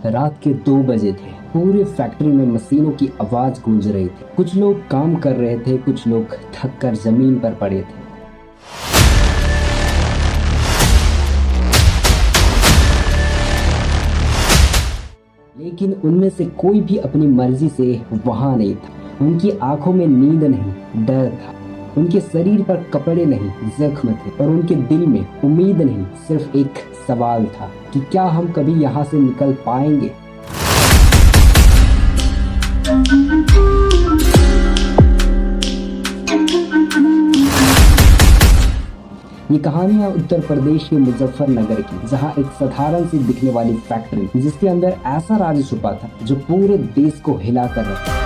रात के 2 बजे थे। पूरे फैक्ट्री में मशीनों की आवाज गूंज रही थी। कुछ लोग काम कर रहे थे, कुछ लोग थक कर जमीन पर पड़े थे। लेकिन उनमें से कोई भी अपनी मर्जी से वहां नहीं था। उनकी आंखों में नींद नहीं, डर था। उनके शरीर पर कपड़े नहीं, जख्म थे। और उनके दिल में उम्मीद नहीं, सिर्फ एक सवाल था कि क्या हम कभी यहाँ से निकल पाएंगे। ये कहानियां उत्तर प्रदेश के मुजफ्फरनगर की, जहां एक साधारण सी दिखने वाली फैक्ट्री जिसके अंदर ऐसा राज छुपा था जो पूरे देश को हिला कर रखा।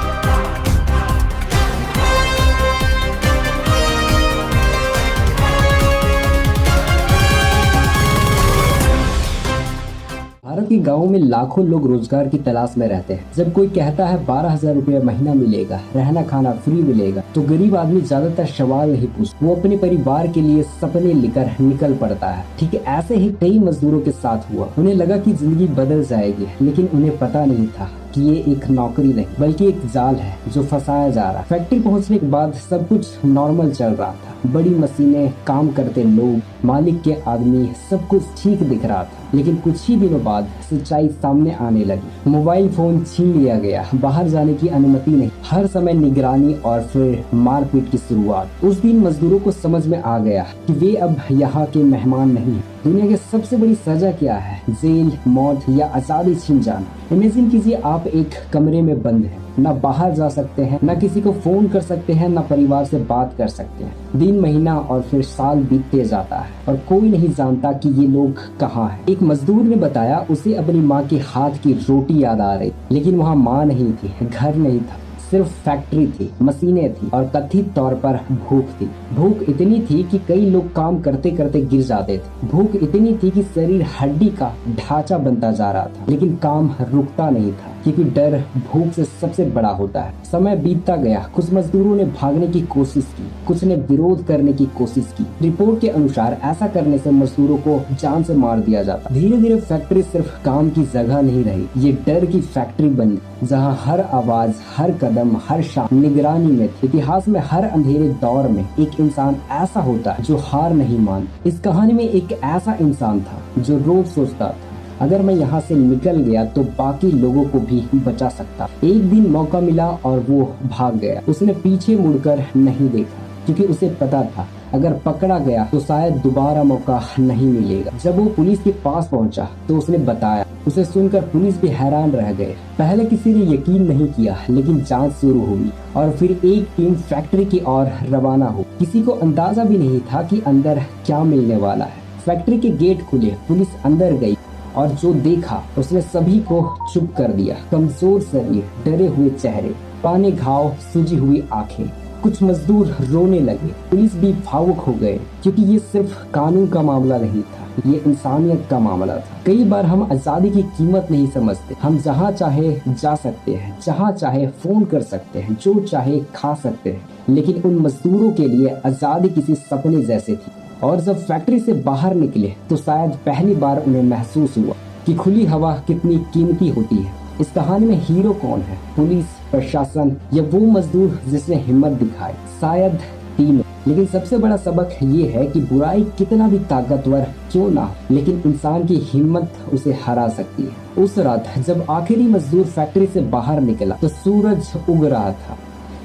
भारत के गाँव में लाखों लोग रोजगार की तलाश में रहते हैं। जब कोई कहता है 12,000 रुपया महीना मिलेगा, रहना खाना फ्री मिलेगा, तो गरीब आदमी ज्यादातर सवाल नहीं पूछता। वो अपने परिवार के लिए सपने लेकर निकल पड़ता है। ठीक है, ऐसे ही कई मजदूरों के साथ हुआ। उन्हें लगा कि जिंदगी बदल जाएगी, लेकिन उन्हें पता नहीं था कि ये एक नौकरी नहीं बल्कि एक जाल है जो फंसाया जा रहा है। फैक्ट्री पहुंचने के बाद सब कुछ नॉर्मल चल रहा था। बड़ी मशीनें, काम करते लोग, मालिक के आदमी, सब कुछ ठीक दिख रहा था। लेकिन कुछ ही दिनों बाद सच्चाई सामने आने लगी। मोबाइल फोन छीन लिया गया, बाहर जाने की अनुमति नहीं, हर समय निगरानी और फिर मारपीट की शुरुआत। उस दिन मजदूरों को समझ में आ गया कि वे अब यहाँ के मेहमान नहीं हैं। दुनिया की सबसे बड़ी सजा क्या है? जेल, मौत या आजादी छीन जाना। इमेजिन कीजिए, आप एक कमरे में बंद हैं, ना बाहर जा सकते हैं, ना किसी को फोन कर सकते हैं, ना परिवार से बात कर सकते हैं। दिन, महीना और फिर साल बीतते जाता है और कोई नहीं जानता कि ये लोग कहाँ हैं। एक मजदूर ने बताया उसे अपनी माँ के हाथ की रोटी याद आ रही, लेकिन वहाँ माँ नहीं थी, घर नहीं था, सिर्फ फैक्ट्री थी, मशीनें थी और कथित तौर पर भूख थी। भूख इतनी थी कि कई लोग काम करते करते गिर जाते थे। भूख इतनी थी कि शरीर हड्डी का ढांचा बनता जा रहा था, लेकिन काम रुकता नहीं था, क्योंकि डर भूख से सबसे बड़ा होता है। समय बीतता गया। कुछ मजदूरों ने भागने की कोशिश की, कुछ ने विरोध करने की कोशिश की। रिपोर्ट के अनुसार ऐसा करने से मजदूरों को जान से मार दिया जाता। धीरे धीरे फैक्ट्री सिर्फ काम की जगह नहीं रही, ये डर की फैक्ट्री बन गई, जहाँ हर आवाज, हर कदम, हर शाम निगरानी में थी। इतिहास में हर अंधेरे दौर में एक इंसान ऐसा होता है जो हार नहीं मानता। इस कहानी में एक ऐसा इंसान था जो रोज सोचता था, अगर मैं यहाँ से निकल गया तो बाकी लोगों को भी बचा सकता। एक दिन मौका मिला और वो भाग गया। उसने पीछे मुड़कर नहीं देखा, क्योंकि उसे पता था अगर पकड़ा गया तो शायद दोबारा मौका नहीं मिलेगा। जब वो पुलिस के पास पहुंचा तो उसने बताया। उसे सुनकर पुलिस भी हैरान रह गए। पहले किसी ने यकीन नहीं किया, लेकिन जांच शुरू हुई और फिर एक टीम फैक्ट्री की ओर रवाना हुई। किसी को अंदाजा भी नहीं था कि अंदर क्या मिलने वाला है। फैक्ट्री के गेट खुले, पुलिस अंदर गई और जो देखा उसने सभी को चुप कर दिया। कमजोर शरीर, डरे हुए चेहरे, पाने घाव, सूजी हुई आंखें। कुछ मजदूर रोने लगे। पुलिस भी भावुक हो गए, क्योंकि ये सिर्फ कानून का मामला नहीं था, ये इंसानियत का मामला था। कई बार हम आजादी की कीमत नहीं समझते। हम जहाँ चाहे जा सकते हैं, जहाँ चाहे फोन कर सकते हैं, जो चाहे खा सकते हैं, लेकिन उन मजदूरों के लिए आजादी किसी सपने जैसे थी। और जब फैक्ट्री से बाहर निकले तो शायद पहली बार उन्हें महसूस हुआ कि खुली हवा कितनी कीमती होती है। इस कहानी में हीरो कौन है? पुलिस, प्रशासन या वो मजदूर जिसने हिम्मत दिखाई? शायद तीनों। लेकिन सबसे बड़ा सबक ये है कि बुराई कितना भी ताकतवर क्यों ना हो, लेकिन इंसान की हिम्मत उसे हरा सकती है। उस रात जब आखिरी मजदूर फैक्ट्री से बाहर निकला तो सूरज उग रहा था।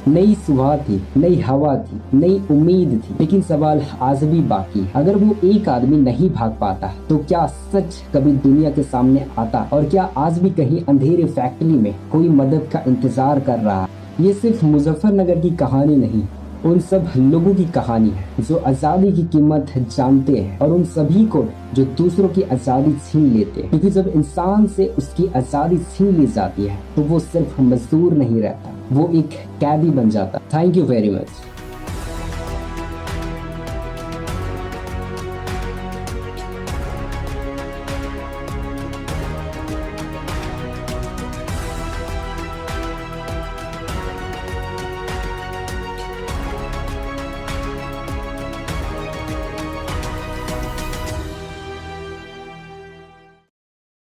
नई सुबह थी, नई हवा थी, नई उम्मीद थी। लेकिन सवाल आज भी बाकी है, अगर वो एक आदमी नहीं भाग पाता तो क्या सच कभी दुनिया के सामने आता? और क्या आज भी कहीं अंधेरे फैक्ट्री में कोई मदद का इंतजार कर रहा है? ये सिर्फ मुजफ्फरनगर की कहानी नहीं, उन सब लोगों की कहानी है जो आजादी की कीमत जानते हैं, और उन सभी को जो दूसरों की आजादी छीन लेते हैं। क्योंकि जब इंसान से उसकी आजादी छीन ली जाती है तो वो सिर्फ मजदूर नहीं रहता, वो एक कैदी बन जाता। Thank you very much.